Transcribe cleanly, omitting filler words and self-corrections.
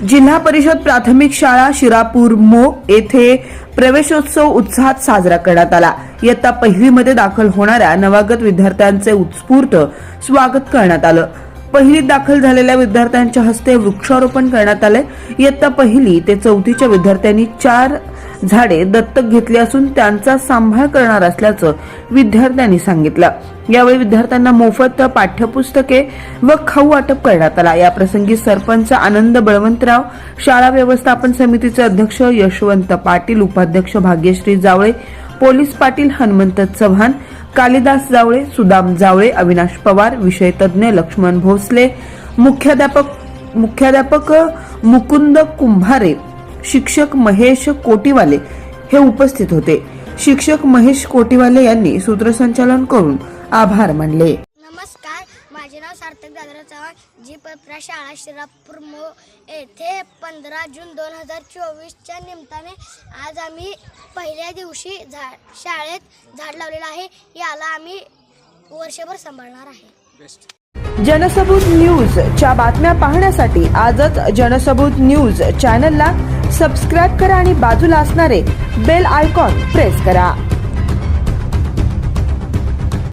जिल्हा परिषद प्राथमिक शाळा शिरापूर मोग येथे प्रवेशोत्सव उत्साहात साजरा करण्यात आला। इयत्ता पहिलीमध्ये दाखल होणाऱ्या नवागत विद्यार्थ्यांचे उत्स्फूर्त स्वागत करण्यात आलं। पहिलीत दाखल झालेल्या विद्यार्थ्यांच्या हस्ते वृक्षारोपण करण्यात आले। इयत्ता पहिली ते चौथीच्या विद्यार्थ्यांनी 4 झाडे दत्तक घेतली असून त्यांचा सांभाळ करणार असल्याचं विद्यार्थ्यांनी सांगितलं। यावेळी विद्यार्थ्यांना मोफत पाठ्यपुस्तके व खाऊ वाटप करण्यात आला। या प्रसंगी सरपंच आनंद बळवंतराव, शाळा व्यवस्थापन समितीचे अध्यक्ष यशवंत पाटील, उपाध्यक्ष भाग्यश्री जावळे, पोलीस पाटील हनुमंत चव्हाण, कालिदास जावळे, सुदाम जावळे, अविनाश पवार, विषय तज्ञ लक्ष्मण भोसले, मुख्याध्यापक मुकुंद कुंभारे, शिक्षक महेश कोटीवाले हे उपस्थित होते। शिक्षक महेश कोटीवाले यांनी सूत्रसंचालन करून आभार मानले। नमस्कार, माझे नाव सार्थक दादराव चव्हाण, जी शाळा शिरापूर येथे 15 जून 2024 च्या निमित्ताने आज आम्ही पहिल्या दिवशी शाळेत झाड लावलेलं आहे। याला आम्ही वर्षभर सांभाळणार आहे। जनसबूत न्यूज च्या बातम्या पाहण्यासाठी आजच जनसबूत न्यूज चॅनलला सबस्क्राइब करा आणि बाजूला असणारे बेल आयकॉन प्रेस करा।